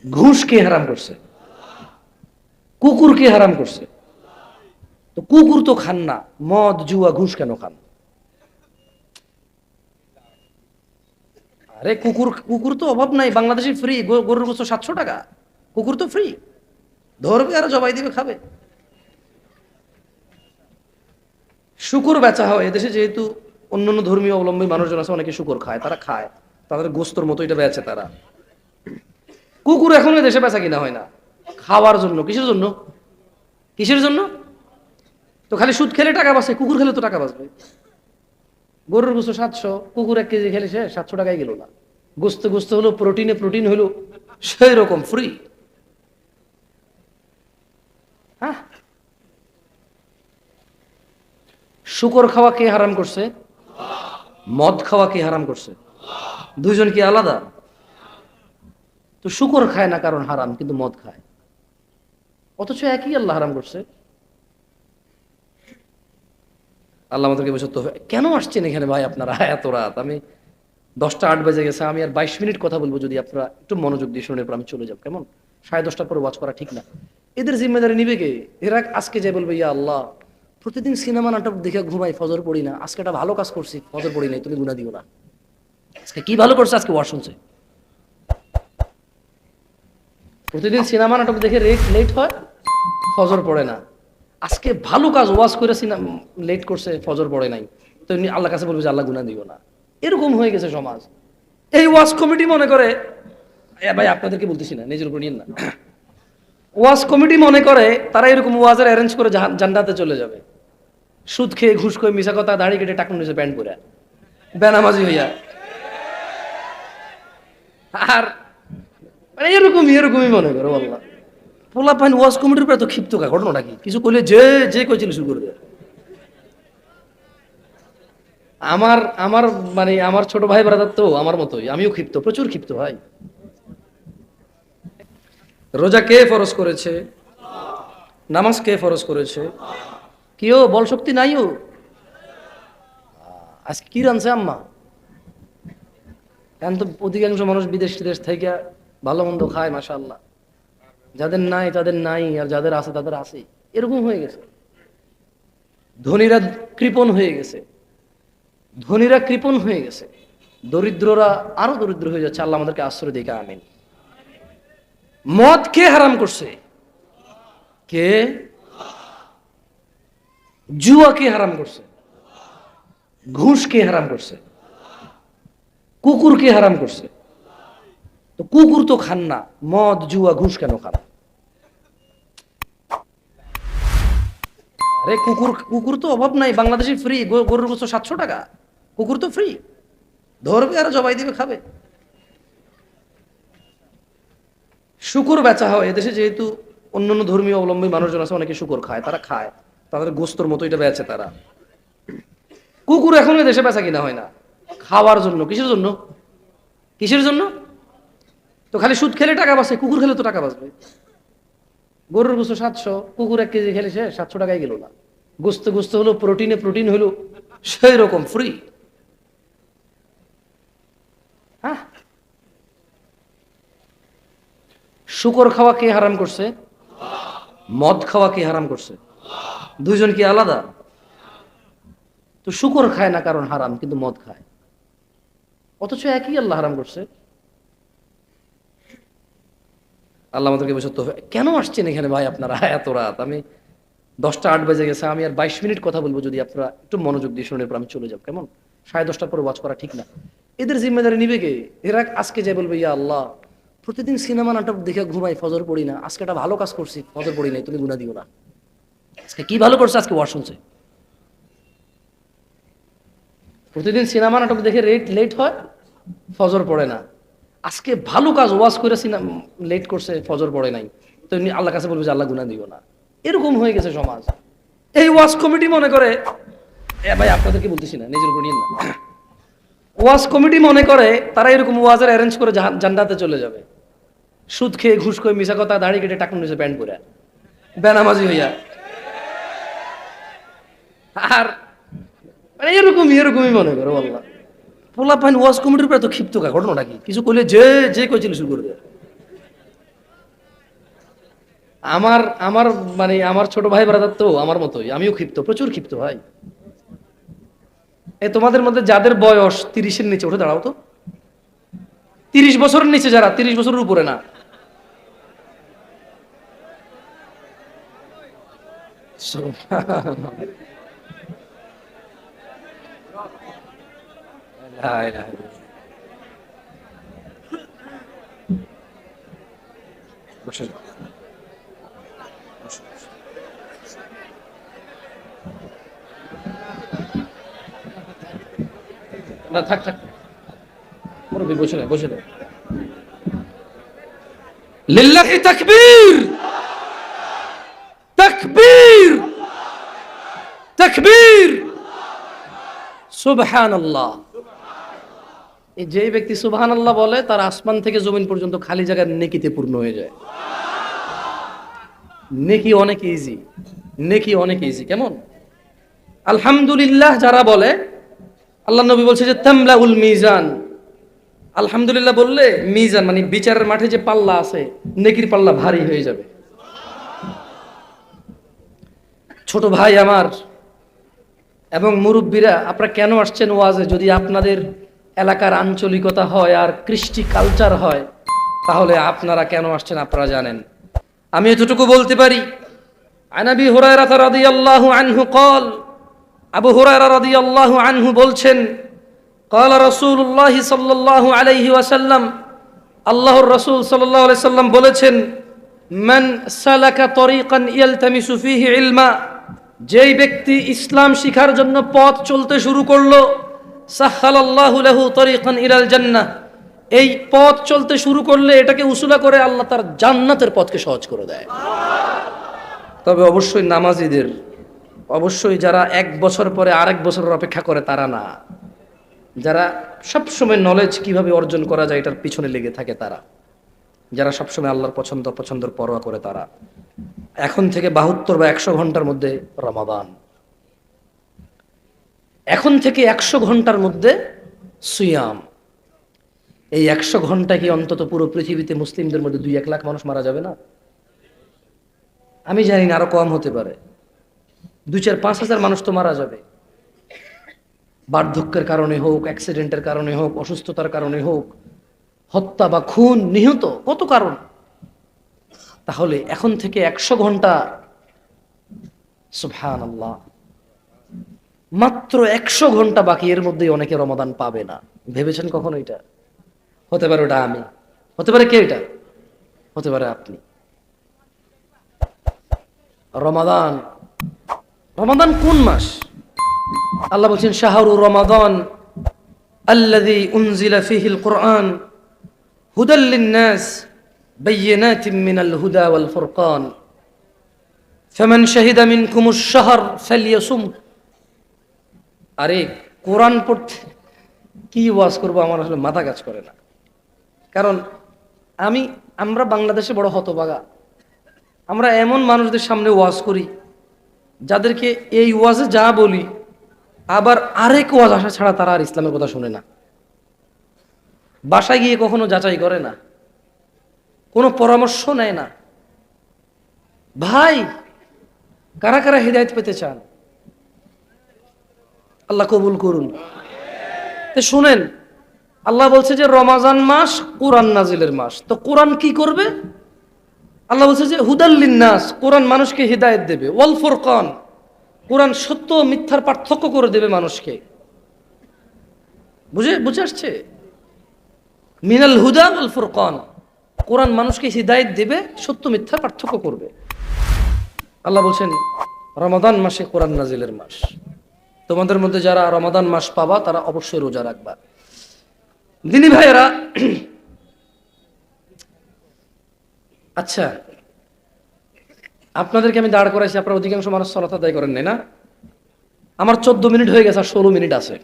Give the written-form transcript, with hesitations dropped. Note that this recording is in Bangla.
ঘুষ কে হারাম করছে? কুকুর কে হারাম করছে? তো কুকুর তো খান না, মদ জুয়া ঘুষ কেন খান? আরে কুকুর কুকুর তো অভাব নাই, বাংলাদেশে ফ্রি। গরুর গোস্ত 700 টাকা, কুকুর তো ফ্রি। ধরবে আর জবাই দিবে, খাবে। শুকুর বেচা হয় এদেশে, যেহেতু অন্যান্য ধর্মীয় অবলম্বী মানুষজন আছে, অনেকে শুকুর খায়, তারা খায়, তাদের গোস্তর মতো এটা বেচে তারা। কুকুর এখন দেশে বেচা কিনা হয় না, খাওয়ার জন্য। কিসের জন্য? কিসের জন্য? তো খালি সুদ খেলে টাকা বাঁচে, কুকুর খেলে তো টাকা বাঁচবে। গরুর গোস্ত 700, কুকুর 1 কেজি খেলে সে 700 টাকায় গেল না। গোস্ত গোস্ত হলো, প্রোটিনে প্রোটিন হলো, সেই রকম ফ্রি। হ্যাঁ, শুকর খাওয়া কে হারাম করছে? মদ খাওয়া কে হারাম করছে? দুইজন কি আলাদা? তো শুকর খায় না কারণ হারাম, কিন্তু মদ খায়, অথচ একই আল্লাহ হারাম করছে। আল্লাহ আমাদেরকে বলছে, তো কেন আসছেন এখানে ভাই আপনারা এত রাত? আমি 10টা 8 বেজে গেছে, আমি আর 22 মিনিট কথা বলবো, যদি আপনারা একটু মনোযোগ দিয়ে শুনে, আমি চলে যাব কেমন? 10:30টার পরে ওয়াচ করা ঠিক না। এদের জিম্মেদারি নিবে কে? এরা আজকে যে বলবে, ইয়া আল্লাহ, প্রতিদিন সিনেমা নাটক দেখে ঘুমাই, ফজর পড়ি না, আজকে একটা ভালো কাজ করছি, ফজর পড়ি নাই, তুমি গুনাহ দিও না। আজকে কি ভালো করছে? আজকে ওয়াজ শুনছে। প্রতিদিন সিনেমা নাটক দেখে লেট হয়, ফজর পড়ে না, আজকে ভালো কাজ ওয়াজ করে সিনেমা লেট করছে, ফজর পড়ে নাই, তো এমনি আল্লাহ কাছে বলবে যে আল্লাহ গুনাহ দিও না। এরকম হয়ে গেছে সমাজ। এই ওয়াজ কমিটি মনে করে, ভাই আপনাদেরকে বলতেছি না, নিজের উপর নিয়েন না। ওয়াজ কমিটি মনে করে তারা এরকম ওয়াজের অ্যারেঞ্জ করে জান্নাতে চলে যাবে। সুদ খেয়ে, ঘুষ খেয়ে, মিশা কথা, দাড়ি কেটে, টাকুন নিচে প্যান্ট পরে, বেনামাজি হইয়া। আর মানে এরকমই এরকমই মনে করো। আল্লাহ, পোলা পাইন ওয়াজ কমিটির উপরে এত ক্ষিপ্ত কা? ঘটনাটা কি? কিছু কইলে যে যে কইছিল শুরু করে দেয়। আমার আমার মানে আমার ছোট ভাই ব্রাদার তো আমার মতোই, আমিও ক্ষিপ্ত, প্রচুর ক্ষিপ্ত ভাই। রোজা কে ফরজ করেছে? নামাজ কে ফরজ করেছে? কেউ বল শক্তি নাইও। আজকে কি রানছে আম্মা? এখন তো অধিকাংশ মানুষ বিদেশ টিদেশ থেকে ভালো মন্দ খায়, মাশাআল্লাহ। যাদের নাই তাদের নাই, আর যাদের আছে তাদের আছে। এরকম হয়ে গেছে। ধনীরা কৃপণ হয়ে গেছে, ধনীরা কৃপণ হয়ে গেছে, দরিদ্ররা আরো দরিদ্র হয়ে যাচ্ছে। আল্লাহ আমাদেরকে আশ্রয় দিকে, আমিন। মদ কে হারাম করছে? কে? জুয়া কে হারাম করছে? ঘুষ কে হারাম করছে? কুকুর কে হারাম করছে? তো কুকুর তো খান না, মদ জুয়া ঘুষ কেন খান? আরে কুকুর কুকুর তো অভাব নাই, বাংলাদেশে ফ্রি। গরুর গোস্ত 700 টাকা, কুকুর তো ফ্রি। ধরবে আর জবাই দিবে, খাবে। শুকুর বেচা হয় এদেশে, যেহেতু অন্যান্য ধর্মীয় অবলম্বী মানুষজন আছে, অনেকে শুকুর খায়, তারা খায়, তাদের গোস্তর মতো এটা বেচে তারা। কুকুর এখন দেশে বেচা কিনা হয় না, খাওয়ার জন্য। কিসের জন্য? কিসের জন্য? তো খালি সুদ খেলে টাকা বাঁচে, কুকুর খেলে তো টাকা বাঁচবে। গরুর গোস্ত 700, কুকুর 1 কেজি খেলে সে 700 টাকায় গেল না। গোস্ত গোস্ত হলো, প্রোটিনে প্রোটিন হলো, সেই রকম ফ্রি। হ্যাঁ, শুকর খাওয়া কে হারাম করছে? মদ খাওয়া কে হারাম করছে? দুইজন কি আলাদা? তো শুকর খায় না কারণ হারাম, কিন্তু মদ খায়, অথচ একই আল্লাহ হারাম করছে। আল্লাহ আমাদেরকে বলছে, তো কেন আসছেন এখানে ভাই আপনারা এত রাত? আমি 10টা 8 বেজে গেছে, আমি আর 22 মিনিট কথা বলবো, যদি আপনারা একটু মনোযোগ দিয়ে শুনে, আমি চলে যাব কেমন? 10:30টার পরে ওয়াচ করা ঠিক না। এদের জিম্মেদারি নিবে কে? এরা আজকে যে বলবে, ইয়া আল্লাহ, প্রতিদিন সিনেমা নাটক দেখে ঘুমাই, ফজর পড়ি না, আজকে একটা ভালো কাজ করছি, ফজর পড়ি নাই, তুমি গুনাহ দিও না। আজকে কি ভালো করছে? আজকে ওয়াজ শুনছে। প্রতিদিন সিনেমা নাটক দেখে লেট হয়, ফজর পড়ে না, আজকে ভালো কাজ ওয়াজ করে সিনেমা লেট করছে, ফজর পড়ে নাই, তো এমনি আল্লাহ কাছে বলবে যে আল্লাহ গুনাহ দিও না। এরকম হয়ে গেছে সমাজ। এই ওয়াজ কমিটি মনে করে, ভাই আপনাদেরকে বলতেছি না, নিজের উপর নিয়েন না। ওয়াজ কমিটি মনে করে তারা এরকম ওয়াজের অ্যারেঞ্জ করে জান্নাতে চলে যাবে। সুদ খেয়ে, ঘুষ খেয়ে, মিশা কথা, দাড়ি কেটে, টাকুন নিচে প্যান্ট পরে, বেনামাজি হইয়া। আর মানে এরকমই এরকমই মনে করো। আল্লাহ, পোলা পাইন ওয়াজ কমিটির উপরে এত ক্ষিপ্ত কা? ঘটনাটা কি? কিছু কইলে যে যে কইছিল শুরু করে দেয়। আমার আমার মানে আমার ছোট ভাই ব্রাদার তো আমার মতোই, আমিও ক্ষিপ্ত, প্রচুর ক্ষিপ্ত ভাই। এই তোমাদের মধ্যে যাদের বয়স 30-এর নিচে, উঠে দাঁড়াও তো। 30 বছরের নিচে যারা, 30 বছরের উপরে না। বসে যাও, বসে যাও। না থাক থাক, মুরব্বি বসে না, বসে না। লিল্লাহি তাকবীর, তাকবীর, তাকবীর, সুবহানাল্লাহ। এই যে ব্যক্তি সুবহানাল্লাহ বলে, তার আসমান থেকে জমিন পর্যন্ত খালি জায়গার নেকিতে পূর্ণ হয়ে যায়। নেকি অনেক ইজি, নেকি অনেক ইজি। কেমন? আলহামদুলিল্লাহ যারা বলে, আল্লাহ নবী বলছে যে তামলাউল মিজান, আলহামদুলিল্লাহ বললে মিজান মানে বিচারের মাঠে যে পাল্লা আছে, নেকির পাল্লা ভারী হয়ে যাবে। ছোট ভাই আমার এবং মুরব্বীরা, আপনারা কেন আসছেন ওয়াজে? যদি আপনাদের এলাকার আঞ্চলিকতা হয় আর কৃষ্টি কালচার হয়, তাহলে আপনারা কেন আসছেন আপনারা জানেন। আমি এতটুকু বলতে পারি, আন আবি হুরায়রা রাদিয়াল্লাহু আনহু قال, আবু হুরায়রা রাদিয়াল্লাহু আনহু বলছেন, قال রাসূলুল্লাহ সাল্লাল্লাহু আলাইহি ওয়াসাল্লাম, আল্লাহর রাসূল সাল্লাল্লাহু আলাইহি সাল্লাম বলেছেন, মান সালাকা তরিকান ইয়ালতামিসু ফীহি ইলমা, যেই ব্যক্তি ইসলাম শিখার জন্য পথ চলতে শুরু করলো, সাহহালাল্লাহু লাহু তরিকান ইলাল জান্নাহ, এই পথ চলতে শুরু করলে এটাকে উসুলা করে আল্লাহ তার জান্নাতের পথকে সহজ করে দেয়। তবে অবশ্যই নামাজীদের, অবশ্যই যারা 1 বছর পরে আরেক বছরের অপেক্ষা করে তারা না, যারা সবসময় নলেজ কিভাবে অর্জন করা যায় এটার পিছনে লেগে থাকে তারা, যারা সবসময় আল্লাহর পছন্দের পরোয়া করে তারা। এখন থেকে 72 বা 100 ঘন্টার মধ্যে রমাদান, এখন থেকে 100 ঘন্টার মধ্যে সিয়াম। এই 100 ঘন্টা কি অন্তত পুরো পৃথিবীতে মুসলিমদের মধ্যে 2-1 লাখ মানুষ মারা যাবে না? আমি জানি না, আরো কম হতে পারে। 2-4-5 হাজার মানুষ তো মারা যাবে, বার্ধক্যের কারণে হোক, অ্যাক্সিডেন্টের কারণে হোক, অসুস্থতার কারণে হোক, হত্যা বা খুন, নিহত, কত কারণ। তাহলে এখন থেকে 100 ঘন্টা, সুবহানাল্লাহ, মাত্র 100 ঘন্টা বাকি, এর মধ্যেই অনেকে রমাদান পাবে না। ভেবেছেন কখনো এটা? হতে পারে ওটা আমি, হতে পারে কে, এটা হতে পারে আপনি। রমাদান, রমাদান কোন মাস? আল্লাহ বলছেন শাহরু রমাদান আল্লাযী উনজিলা ফীহিল কুরআন হুদাল লিন-নাস বায়্যিনাতিন মিনাল হুদা ওয়াল ফুরকান ফামান শাহিদা মিনকুমুশ শাহর ফালইয়াসুম। আরে কোরআন পড়তে কি ওয়াজ করব, আমার আসলে মাথা কাজ করে না। কারণ আমরা বাংলাদেশে বড় হতভাগা, আমরা এমন মানুষদের সামনে ওয়াজ করি যাদেরকে এই ওয়াজে যা বলি আবার আরেক ওয়াজ আসা ছাড়া তারা আর ইসলামের কথা শুনে না, বাসায় গিয়ে কখনো যাচাই করে না, কোনো পরামর্শ নেয় না। ভাই, কারা কারা হিদায়াত পেতে চান? আল্লাহ কবুল করুন। তো শুনেন, আল্লাহ বলছে যে রমাজান মাস কোরআন নাজিলের মাস, তো কোরআন কি করবে? আল্লাহ বলছে যে হুদাল লিন-নাস, কোরআন মানুষকে হিদায়াত দেবে, ওয়াল ফুরকান, কোরআন সত্য মিথ্যার পার্থক্য করে দেবে মানুষকে। বুঝে আসছে? মিনাল হুদা ওয়াল ফুরকান, কোরআন মানুষকে হিদায়াত দেবে, সত্য মিথ্যার পার্থক্য করবে। আল্লাহ বলছেন রমাদান মাসে কোরআন নাজিলের মাস, তোমাদের মধ্যে যারা রমাদান মাস পাবা তারা অবশ্যই রোজা রাখবা। দিনী ভাইয়েরা, আচ্ছা আপনাদেরকে আমি দাঁড় করাইছি, আপনারা অধিকাংশ মানুষ সালাত আদায় করেন নাই না? আমার 14 মিনিট হয়ে গেছে আর 16 মিনিট আছে।